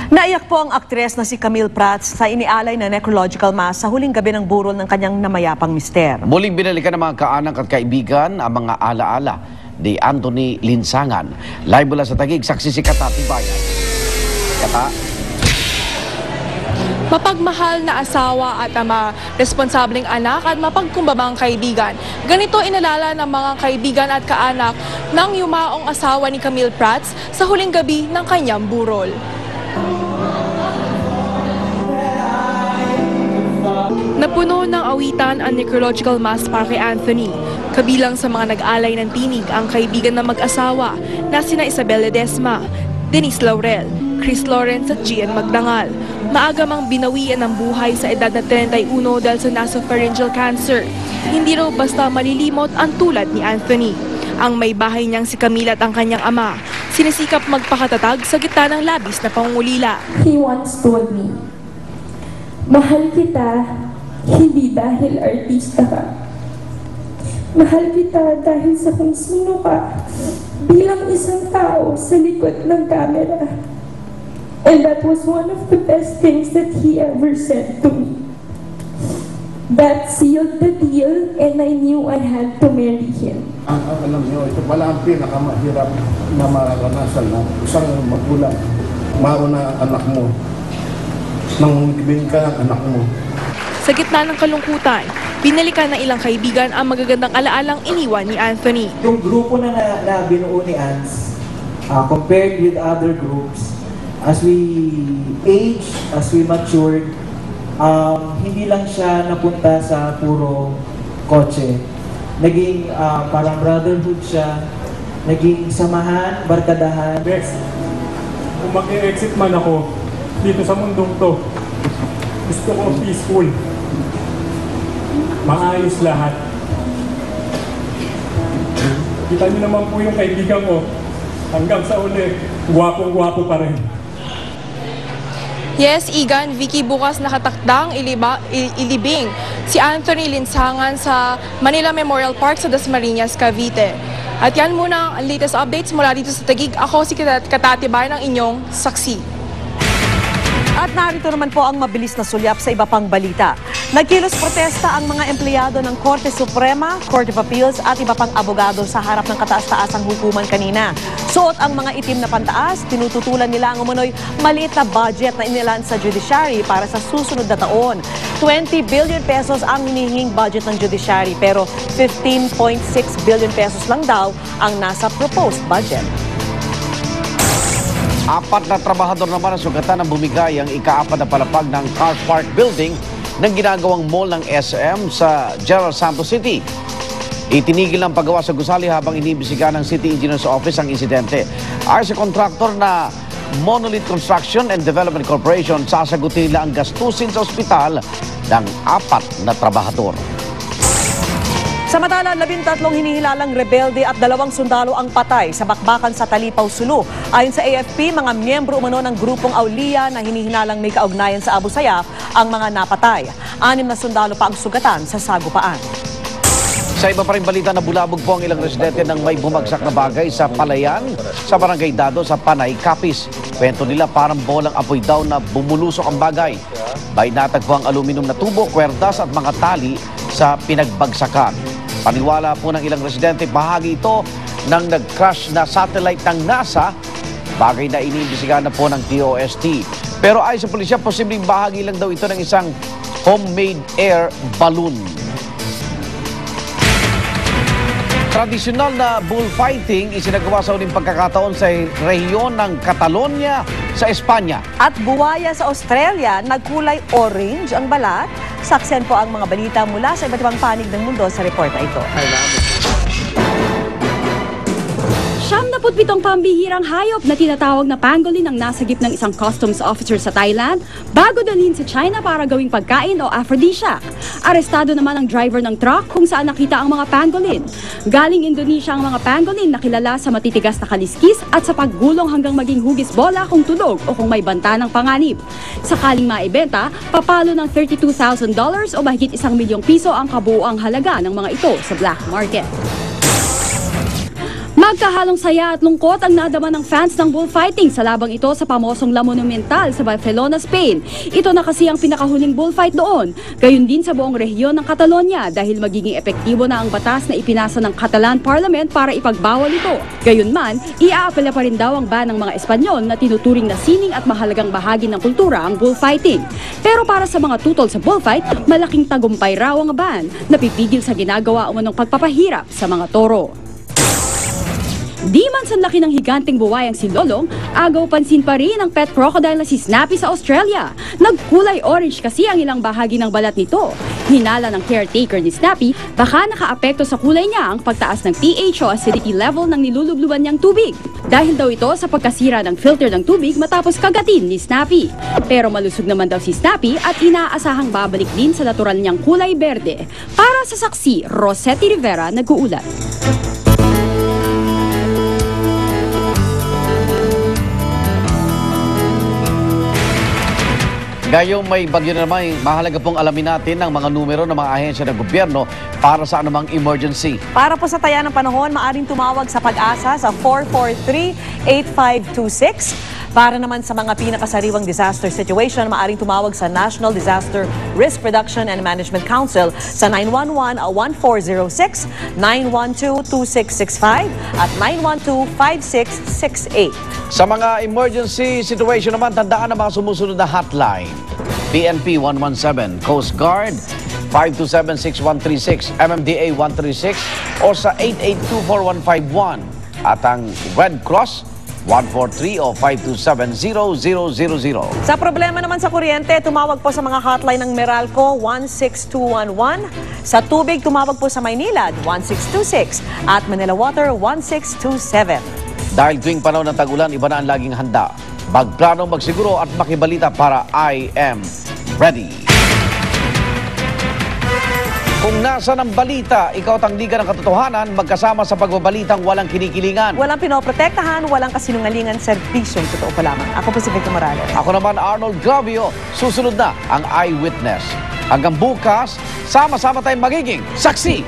Naiyak po ang aktres na si Camille Prats sa inialay na necrological mass sa huling gabi ng burol ng kanyang namayapang mister. Muling binalikan ng mga kaanak at kaibigan ang mga alaala ni Anthony Linsangan. Live mula sa Taguig, saksi si Kata Tibayan. Kata? Mapagmahal na asawa at ama, responsableng anak at mapagkumbabang kaibigan. Ganito inalala ng mga kaibigan at kaanak ng yumaong asawa ni Camille Prats sa huling gabi ng kanyang burol. Napuno ng awitan ang necrological mass para kay Anthony. Kabilang sa mga nag-alay ng tinig ang kaibigan ng mag-asawa na sina Isabel Ledesma, Denise Laurel, Chris Lawrence at Gian Magdangal. Maagamang binawian ng buhay sa edad na 31 dahil sa nasopharyngeal cancer. Hindi raw basta malilimot ang tulad ni Anthony. Ang may bahay niyang si Camille at ang kanyang ama, sinisikap magpakatatag sa gitna ng labis na pangungulila. He once told me, "Mahal kita, hindi dahil artista ka. Mahal kita dahil sa kung sino ka bilang isang tao sa likod ng camera." And that was one of the best things that he ever said to me. That sealed the deal and I knew I had to marry him. Alam niyo, ito pala ang pinakamahirap na mararanasan ng isang magulang. Maro na anak mo, nang ibig ka ng anak mo. Sa gitna ng kalungkutan, binalikan ng ilang kaibigan ang magagandang alaalang iniwan ni Anthony. Yung grupo na binuo ni Ans, compared with other groups, as we age, as we matured, hindi lang siya napunta sa puro kotse. Naging parang brotherhood siya, naging samahan, barkadahan. Best, kung mag-exit man ako dito sa mundong to, gusto ko peaceful. Maayos lahat. Kita niyo naman po yung kaibigan ko. Hanggang sa uli, gwapong-gwapo pa rin. Yes, Igan, Vicky, bukas nakatakdang ilibing si Anthony Linsangan sa Manila Memorial Park sa Dasmariñas, Cavite. At yan muna ang latest updates mula dito sa Taguig. Ako si Kata Tibayan, ng inyong saksi. At narito naman po ang mabilis na sulyap sa iba pang balita. Nagkilos protesta ang mga empleyado ng Korte Suprema, Court of Appeals at iba pang abogado sa harap ng kataas-taasang hukuman kanina. Suot ang mga itim na pantaas, tinututulan nila ang umano'y maliit na budget na inilaan sa judiciary para sa susunod na taon. 20 billion pesos ang hinihing budget ng judiciary pero 15.6 billion pesos lang daw ang nasa proposed budget. 4 na trabahador naman ang sugatan ng bumigay ang ika-4 na palapag ng Car Park Building ng ginagawang mall ng SM sa General Santos City. Itinigil ang paggawa sa gusali habang iniimbestigahan ng City Engineer's Office ang insidente. Ayon sa kontraktor na Monolith Construction and Development Corporation, sasagutin nila ang gastusin sa ospital ng 4 na trabahador. Samantala, 13 hinihilalang rebelde at 2 sundalo ang patay sa bakbakan sa Talipaw, Sulu. Ayon sa AFP, mga miyembro umano ng grupong Aulia na hinihinalang may kaugnayan sa Abu Sayyaf ang mga napatay. 6 na sundalo pa ang sugatan sa sagupaan. Sa iba pa rin balita, nabulabog po ang ilang residente ng may bumagsak na bagay sa Palayan sa Barangay Dado sa Panay, Capiz. Kwento nila parang bolang apoy daw na bumulusok ang bagay. Bay natagpo ang aluminum na tubo, kwerdas at mga tali sa pinagbagsakan. Paniwala po ng ilang residente, bahagi ito ng nag-crash na satellite ng NASA, bagay na iniimbestigahan na po ng TOST. Pero ayon sa pulisya, posibleng bahagi lang daw ito ng isang homemade air balloon. Tradisyonal na bullfighting isinagawa sa uling pagkakataon sa rehiyon ng Catalonia sa Espanya. At buwaya sa Australia, nagkulay orange ang balat. Saksen po ang mga balita mula sa iba't ibang panig ng mundo sa report na ito. 77 pambihirang hayop na tinatawag na pangolin ang nasagip ng isang customs officer sa Thailand bago dalhin sa China para gawing pagkain o aphrodisiac. Arestado naman ang driver ng truck kung saan nakita ang mga pangolin. Galing Indonesia ang mga pangolin na kilala sa matitigas na kaliskis at sa paggulong hanggang maging hugis bola kung tulog o kung may banta ng panganib. Sakaling maibenta, papalo ng $32,000 o mahigit 1 milyong piso ang kabuuang halaga ng mga ito sa black market. Magkahalong saya at lungkot ang nadama ng fans ng bullfighting sa labang ito sa pamosong La Monumental sa Barcelona, Spain. Ito na kasi ang pinakahuling bullfight doon. Gayon din sa buong rehiyon ng Catalonia dahil magiging epektibo na ang batas na ipinasa ng Catalan Parliament para ipagbawal ito. Gayunman, iaapela pa rin daw ang ban ng mga Espanyol na tinuturing na sining at mahalagang bahagi ng kultura ang bullfighting. Pero para sa mga tutol sa bullfight, malaking tagumpay raw ang ban na pipigil sa ginagawa umanong pagpapahirap sa mga toro. Di man sanlaki ng higanting buwayang si Lolong, agaw pansin pa rin ang pet crocodile na si Snappy sa Australia. Nagkulay orange kasi ang ilang bahagi ng balat nito. Hinala ng caretaker ni Snappy, baka nakaapekto sa kulay niya ang pagtaas ng pH o acidity level ng nilulubluban niyang tubig. Dahil daw ito sa pagkasira ng filter ng tubig matapos kagatin ni Snappy. Pero malusog naman daw si Snappy at inaasahang babalik din sa natural niyang kulay berde. Para sa saksi, Rosetti Rivera nag-uulat. Gayong may bagyo na naman, mahalaga pong alamin natin ang mga numero ng mga ahensya ng gobyerno para sa anumang emergency. Para po sa taya ng panahon, maaring tumawag sa Pag-asa sa 443-8526. Para naman sa mga pinakasariwang disaster situation, maaring tumawag sa National Disaster Risk Reduction and Management Council sa 911-1406, 912-2665 at 912-5668. Sa mga emergency situation naman, tandaan ang mga sumusunod na hotline. PNP 117, Coast Guard 527-6136, MMDA 136 o sa 882-4151 at ang Red Cross 143 o 527-0000. Sa problema naman sa kuryente, tumawag po sa mga hotline ng Meralco 16211. Sa tubig, tumawag po sa Maynilad 1626 at Manila Water 1627. Dahil tuwing panahon ng tag-ulan, iba na ang laging handa. Magplano, magsiguro at makibalita para I am ready. Kung nasa ng balita, ikaw tangdigan ng katotohanan, magkasama sa pagbabalitang walang kinikilingan. Walang pinoprotektahan, walang kasinungalingan, serbisyong totoo pa lamang. Ako po si Victor Morales. Ako naman, Arnold Gravio. Susunod na ang Eyewitness. Hanggang bukas, sama-sama tayong magiging saksi.